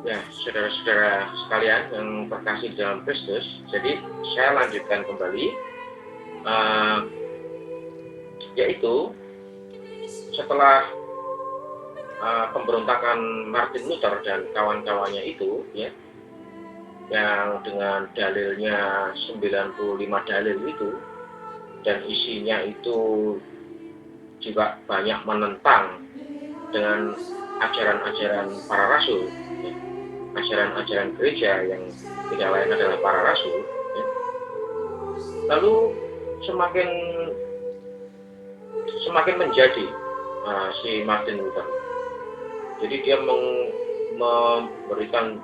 Ya, saudara-saudara sekalian yang terkasih dalam Kristus, jadi saya lanjutkan kembali, uh, yaitu setelah pemberontakan Martin Luther dan kawan-kawannya itu, ya, yang dengan dalilnya 95 dalil itu, dan isinya itu juga banyak menentang dengan ajaran-ajaran para rasul, ya, ajaran-ajaran gereja yang tidak lain adalah para rasul, ya. Lalu semakin menjadi si Martin Luther. Jadi dia memberikan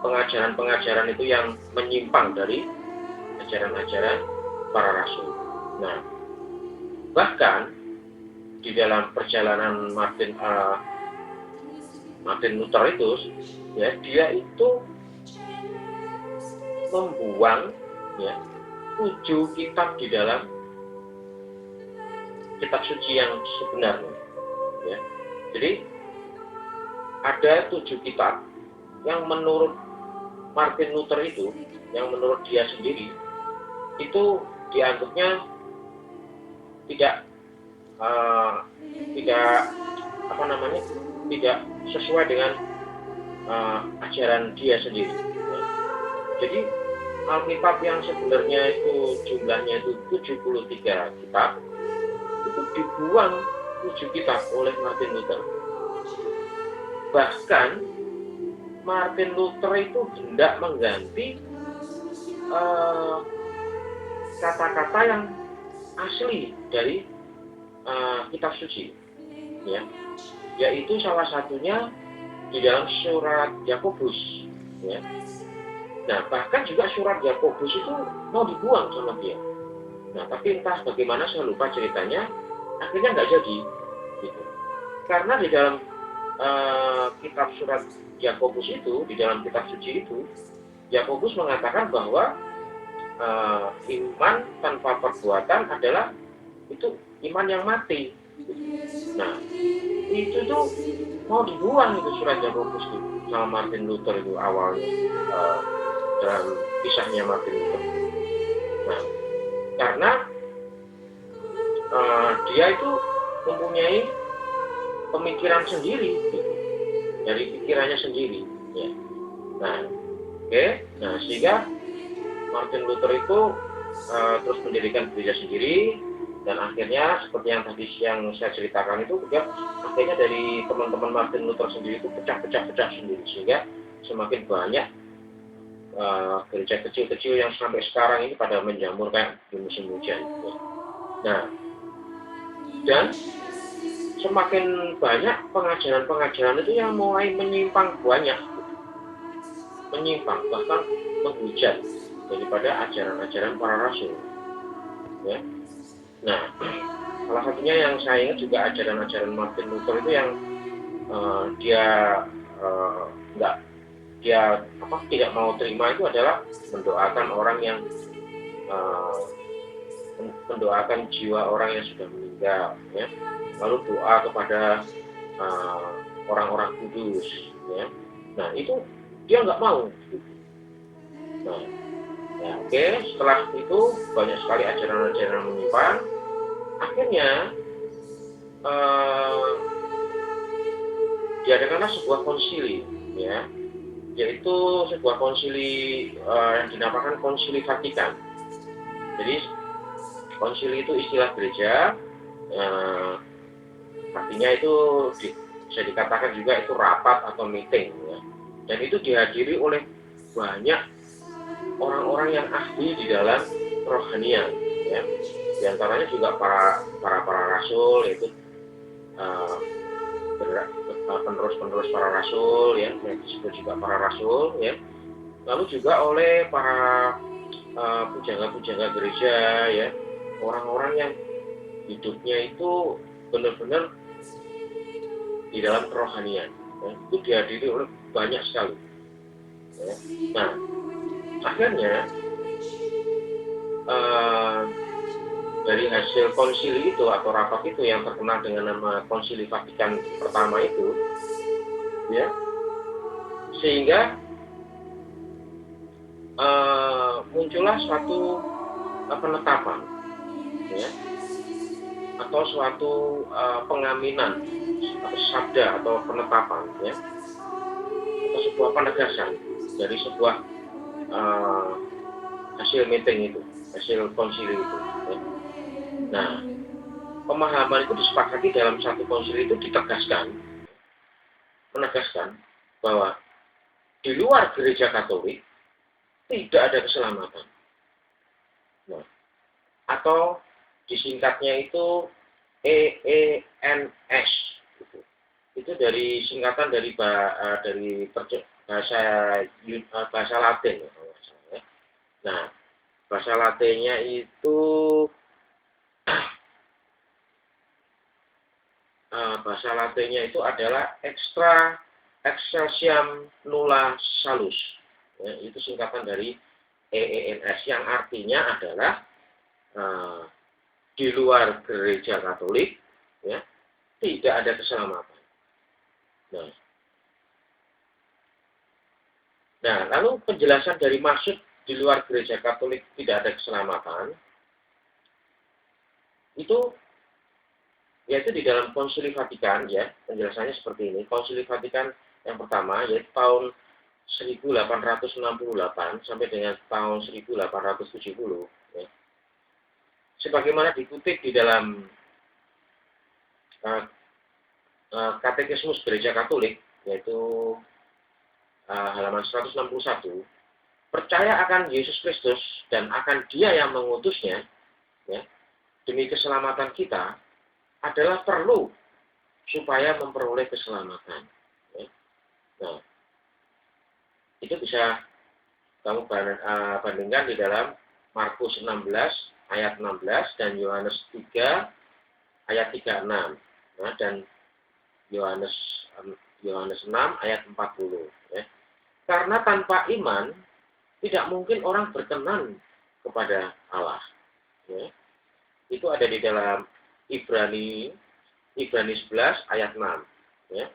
pengajaran-pengajaran itu yang menyimpang dari ajaran-ajaran para rasul. Nah, bahkan di dalam perjalanan Martin Luther itu, ya, dia itu membuang, ya, 7 kitab di dalam kitab suci yang sebenarnya, ya. Jadi ada 7 kitab yang menurut Martin Luther itu, yang menurut dia sendiri itu dianggapnya tidak tidak sesuai dengan ajaran dia sendiri, ya. Jadi Alkitab yang sebenarnya itu jumlahnya itu 73 kitab itu dibuang 7 kitab oleh Martin Luther. Bahkan Martin Luther itu hendak mengganti kata-kata yang asli dari kitab suci, ya, yaitu salah satunya di dalam surat Yakobus, ya. Nah, bahkan juga surat Yakobus itu mau dibuang sama dia. Nah, tapi entah bagaimana, saya lupa ceritanya, akhirnya nggak jadi, gitu. Karena di dalam kitab surat Yakobus itu, di dalam kitab suci itu, Yakobus mengatakan bahwa iman tanpa perbuatan adalah itu iman yang mati. Nah, itu tuh mau dibuang itu surat Yakobus itu sama Martin Luther itu awalnya, dalam kisahnya Martin Luther. Nah, karena dia itu mempunyai pemikiran sendiri, gitu, dari pikirannya sendiri, ya. Nah, nah sehingga Martin Luther itu terus mendirikan gereja sendiri, dan akhirnya seperti yang tadi saya ceritakan itu, juga akhirnya dari teman-teman Martin Luther sendiri itu pecah sendiri, sehingga semakin banyak gereja kecil-kecil yang sampai sekarang ini pada menjamur kayak di musim hujan. Nah, dan semakin banyak pengajaran-pengajaran itu yang mulai menyimpang, bahkan menghujat daripada ajaran-ajaran para rasul, ya. Nah, salah satunya yang saya ingat juga ajaran-ajaran Martin Luther itu yang tidak mau terima itu adalah mendoakan orang yang mendoakan jiwa orang yang sudah meninggal, ya. Lalu doa kepada orang-orang kudus, ya. Nah, itu dia nggak mau. Nah, ya, setelah itu banyak sekali ajaran-ajaran menyimpang. Akhirnya diadakanlah sebuah konsili, ya, yaitu sebuah konsili yang dinamakan Konsili Vatikan. Jadi konsili itu istilah gereja, artinya itu bisa dikatakan juga itu rapat atau meeting, ya. Dan itu dihadiri oleh banyak orang-orang yang ahli di dalam rohanian, ya. Di antaranya juga para rasul, yaitu penerus-penerus para rasul, ya, yang disebut juga para rasul, ya. Lalu juga oleh para pujangga-pujangga gereja, ya, orang-orang yang hidupnya itu benar-benar di dalam kerohanian, ya. Itu dihadiri oleh banyak sekali, ya. Nah, akhirnya dari hasil konsili itu atau rapat itu yang terkenal dengan nama Konsili Vatikan pertama itu, ya, Sehingga muncullah suatu penetapan, ya, atau suatu pengaminan atau sabda atau penetapan, ya, atau sebuah penegasan dari sebuah hasil meeting itu, hasil konsili itu, ya. Nah, pemahaman itu disepakati dalam satu konsili itu menegaskan bahwa di luar gereja Katolik tidak ada keselamatan. Nah, atau disingkatnya itu EENS. Gitu. Itu dari singkatan dari bahasa Latin. Ya. Nah, bahasa Latinnya itu adalah excelsiam nulla salus. Ya, itu singkatan dari EENS yang artinya adalah di luar gereja Katolik, ya, tidak ada keselamatan. Nah, lalu penjelasan dari maksud di luar gereja Katolik tidak ada keselamatan itu yaitu di dalam Konsili Vatikan, ya, penjelasannya seperti ini. Konsili Vatikan yang pertama yaitu tahun 1868 sampai dengan tahun 1870, ya. Sebagaimana dikutip di dalam Katekismus Gereja Katolik, yaitu halaman 161, percaya akan Yesus Kristus dan akan Dia yang mengutusnya, ya, demi keselamatan kita adalah perlu supaya memperoleh keselamatan. Ya. Nah, itu bisa kamu bandingkan di dalam Markus 16 ayat 16 dan Yohanes 3 ayat 36. Nah, dan Yohanes 6 ayat 40. Ya. Karena tanpa iman tidak mungkin orang berkenan kepada Allah. Ya. Itu ada di dalam Ibrani 11 ayat 6. Ya.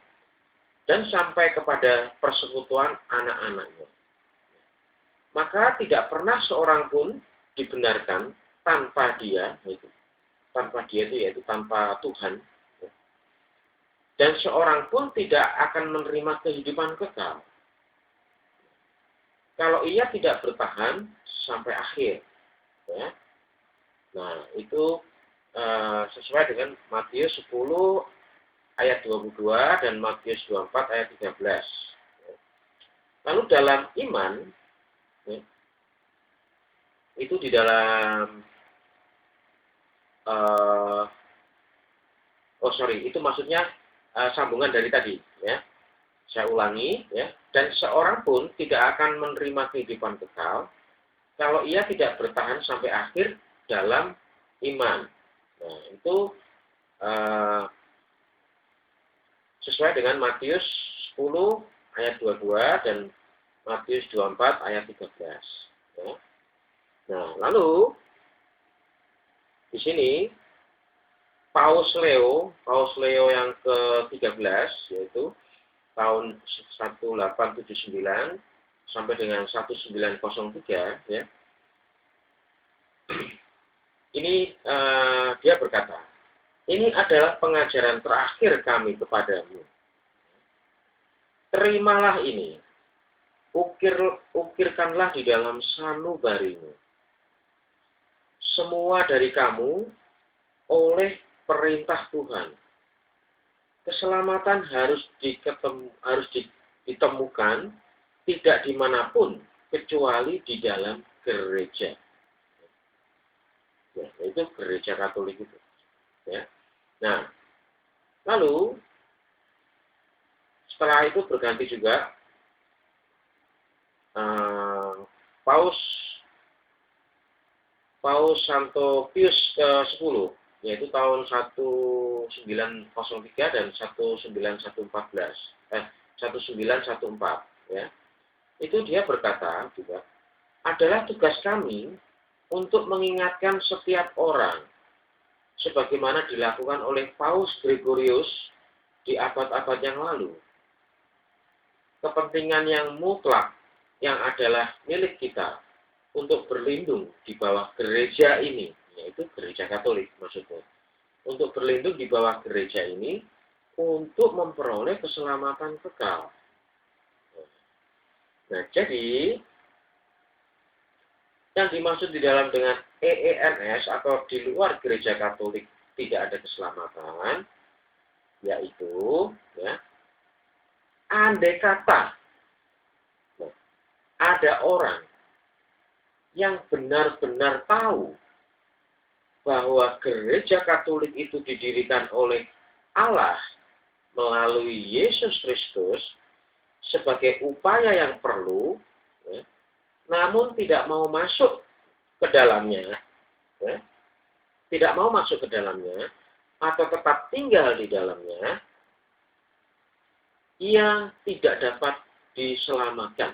Dan sampai kepada persekutuan anak-anaknya. Maka tidak pernah seorang pun dibenarkan tanpa Dia, itu yaitu tanpa Tuhan. Ya. Dan seorang pun tidak akan menerima kehidupan kekal kalau ia tidak bertahan sampai akhir. Ya. Nah, itu sesuai dengan Matius 10 ayat 22 dan Matius 24 ayat 13. Lalu dalam iman, ya, itu di dalam itu maksudnya sambungan dari tadi, ya. Saya ulangi, ya. Dan seorang pun tidak akan menerima kehidupan kekal kalau ia tidak bertahan sampai akhir dalam iman. Nah, itu sesuai dengan Matius 10 ayat 22 dan Matius 24 ayat 13. Ya. Nah, lalu di sini Paus Leo yang ke-13, yaitu tahun 1879 sampai dengan 1903, ya. Ini dia berkata, ini adalah pengajaran terakhir kami kepadamu. Terimalah ini, ukirkanlah di dalam sanubarimu. Semua dari kamu oleh perintah Tuhan. Keselamatan harus ditemukan tidak dimanapun kecuali di dalam gereja. Ya, itu gereja Katolik itu. Ya. Nah, lalu setelah itu berganti juga Paus Santo Pius ke-10, yaitu tahun 1903 dan 1914, ya. Itu dia berkata juga, adalah tugas kami untuk mengingatkan setiap orang sebagaimana dilakukan oleh Paus Gregorius di abad-abad yang lalu. kepentingan yang mutlak yang adalah milik kita untuk berlindung di bawah gereja ini, yaitu gereja Katolik maksudnya, untuk berlindung di bawah gereja ini untuk memperoleh keselamatan kekal. Nah, jadi yang dimaksud di dalam dengan EENS atau di luar gereja Katolik tidak ada keselamatan, yaitu ya, andai kata ada orang yang benar-benar tahu bahwa gereja Katolik itu didirikan oleh Allah melalui Yesus Kristus sebagai upaya yang perlu, ya, namun tidak mau masuk ke dalamnya, ya, tidak mau masuk ke dalamnya, atau tetap tinggal di dalamnya, ia tidak dapat diselamatkan.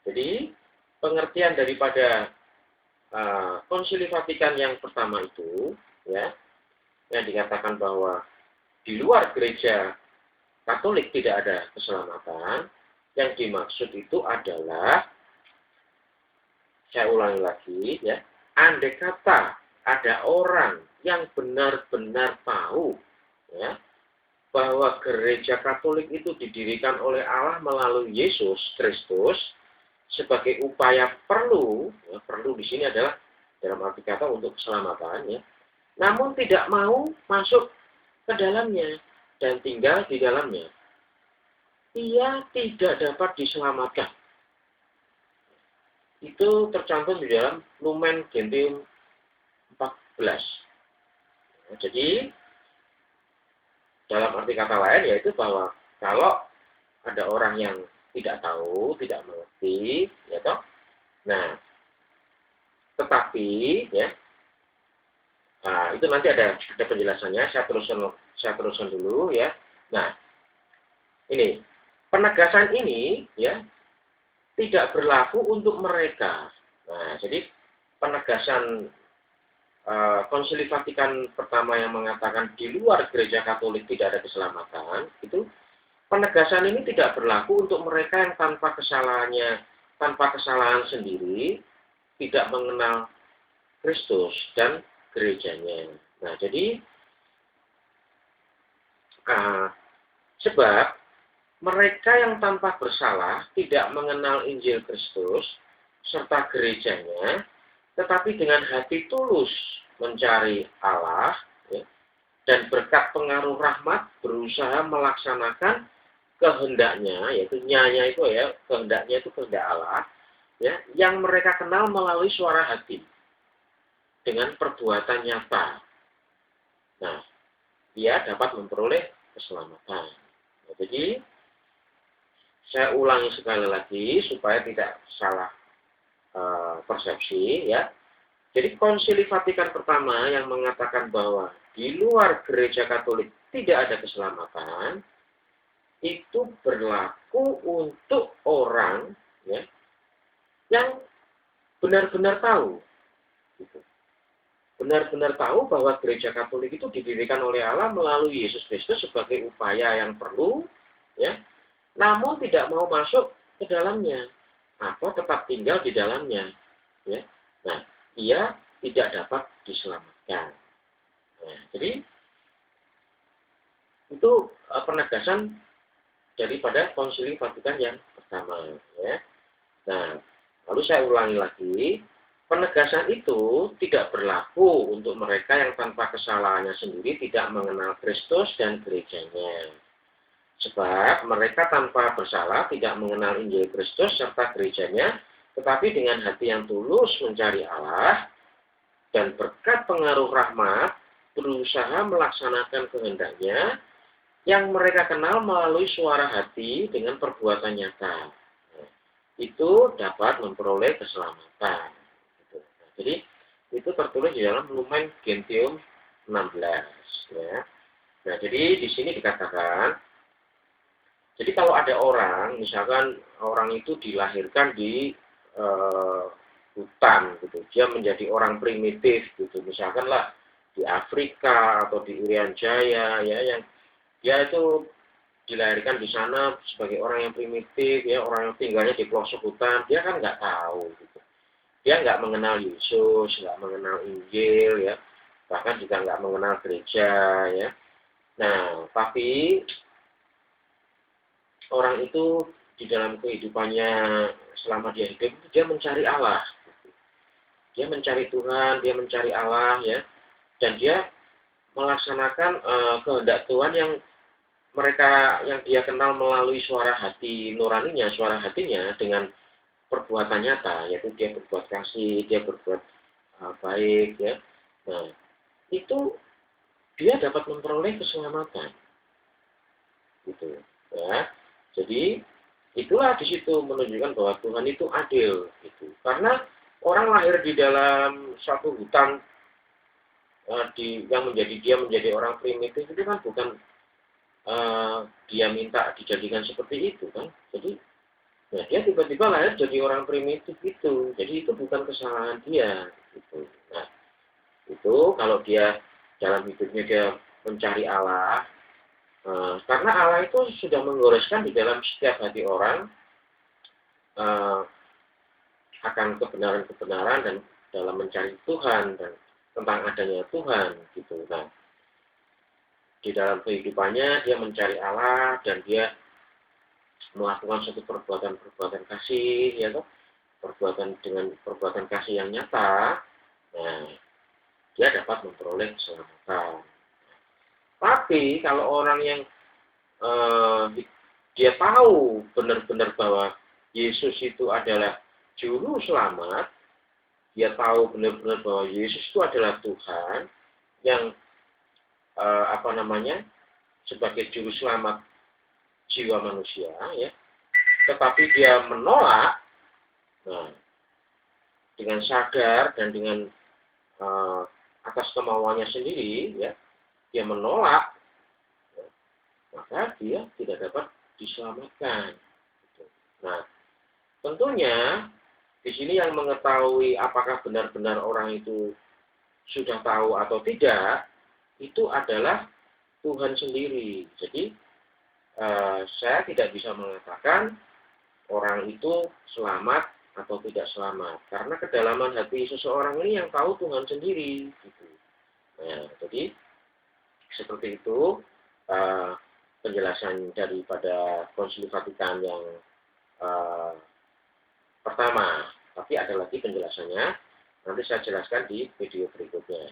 Jadi, pengertian daripada Konsili Vatikan yang pertama itu, ya, yang dikatakan bahwa di luar gereja Katolik tidak ada keselamatan, yang dimaksud itu adalah, saya ulangi lagi, ya, andai kata ada orang yang benar-benar tahu, ya, bahwa gereja Katolik itu didirikan oleh Allah melalui Yesus Kristus sebagai upaya perlu, ya, perlu di sini adalah dalam arti kata untuk keselamatan, ya, namun tidak mau masuk ke dalamnya dan tinggal di dalamnya, ia tidak dapat diselamatkan. Itu tercantum di dalam Lumen Gentium 14. Nah, jadi dalam arti kata lain yaitu bahwa kalau ada orang yang tidak tahu, tidak mengerti, ya toh. Nah, tetapi ya, nah, itu nanti ada penjelasannya. Saya teruskan dulu ya. Nah, ini penegasan ini ya tidak berlaku untuk mereka. Nah, jadi penegasan Konsili Vatikan pertama yang mengatakan di luar gereja Katolik tidak ada keselamatan, itu penegasan ini tidak berlaku untuk mereka yang tanpa kesalahan sendiri, tidak mengenal Kristus dan gerejanya. Nah, jadi sebab mereka yang tanpa bersalah tidak mengenal Injil Kristus serta gerejanya, tetapi dengan hati tulus mencari Allah, ya, dan berkat pengaruh rahmat berusaha melaksanakan kehendaknya, yaitu nyanya itu ya, kehendaknya itu kehendak Allah, ya, yang mereka kenal melalui suara hati dengan perbuatan nyata. Nah, dia dapat memperoleh keselamatan. Nah, jadi saya ulangi sekali lagi supaya tidak salah persepsi, ya. Jadi Konsili Vatikan pertama yang mengatakan bahwa di luar gereja Katolik tidak ada keselamatan, itu berlaku untuk orang, ya, yang benar-benar tahu, gitu. Benar-benar tahu bahwa gereja Katolik itu didirikan oleh Allah melalui Yesus Kristus sebagai upaya yang perlu, ya, namun tidak mau masuk ke dalamnya atau tetap tinggal di dalamnya, ya. Nah, ia tidak dapat diselamatkan. Nah, jadi itu penegasan daripada Konsili Vatikan yang pertama, ya. Nah, lalu saya ulangi lagi, penegasan itu tidak berlaku untuk mereka yang tanpa kesalahannya sendiri tidak mengenal Kristus dan gerejanya. Sebab mereka tanpa bersalah tidak mengenal Injil Kristus serta gerejanya, tetapi dengan hati yang tulus mencari Allah dan berkat pengaruh rahmat berusaha melaksanakan kehendaknya yang mereka kenal melalui suara hati dengan perbuatan nyata. Nah, itu dapat memperoleh keselamatan. Nah, jadi itu tertulis di dalam Lumen Gentium 16. Ya. Nah, jadi di sini dikatakan, jadi kalau ada orang, misalkan orang itu dilahirkan di hutan, gitu, dia menjadi orang primitif, gitu, misalkan lah di Afrika atau di Irian Jaya, ya, yang dia itu dilahirkan di sana sebagai orang yang primitif, ya, orang yang tinggalnya di pelosok hutan, dia kan nggak tahu, gitu. Dia nggak mengenal Yesus, nggak mengenal Injil, ya, bahkan juga nggak mengenal gereja, ya. Nah, tapi orang itu di dalam kehidupannya selama dia hidup, dia mencari Allah. Dia mencari Tuhan, dia mencari Allah, ya, dan dia melaksanakan kehendak Tuhan yang dia kenal melalui suara hati nuraninya, suara hatinya dengan perbuatan nyata, yaitu dia berbuat kasih, dia berbuat baik, ya. Nah, itu dia dapat memperoleh keselamatan, gitu, ya. Jadi itulah di situ menunjukkan bahwa Tuhan itu adil, gitu. Karena orang lahir di dalam suatu hutan yang dia menjadi orang primitif itu kan bukan dia minta dijadikan seperti itu kan. Jadi ya dia tiba-tiba lahir jadi orang primitif itu. Jadi itu bukan kesalahan dia gitu. Nah, itu kalau dia dalam hidupnya dia mencari Allah, karena Allah itu sudah menggoreskan di dalam setiap hati orang akan kebenaran-kebenaran dan dalam mencari Tuhan dan tentang adanya Tuhan gitu. Nah, di dalam kehidupannya dia mencari Allah dan dia melakukan suatu perbuatan kasih, ya toh, dengan perbuatan kasih yang nyata. Nah, dia dapat memperoleh keselamatan. Tapi kalau orang yang dia tahu benar-benar bahwa Yesus itu adalah juru selamat, dia tahu benar-benar bahwa Yesus itu adalah Tuhan yang sebagai juru selamat jiwa manusia, ya. Tetapi dia menolak, nah, dengan sadar dan dengan atas kemauannya sendiri, ya, dia menolak, ya, maka dia tidak dapat diselamatkan. Nah, tentunya di sini yang mengetahui apakah benar-benar orang itu sudah tahu atau tidak, itu adalah Tuhan sendiri. Jadi saya tidak bisa mengatakan orang itu selamat atau tidak selamat, karena kedalaman hati seseorang ini yang tahu Tuhan sendiri. Gitu. Nah, jadi seperti itu penjelasan daripada Konsili Vatikan yang pertama. Tapi ada lagi penjelasannya, nanti saya jelaskan di video berikutnya.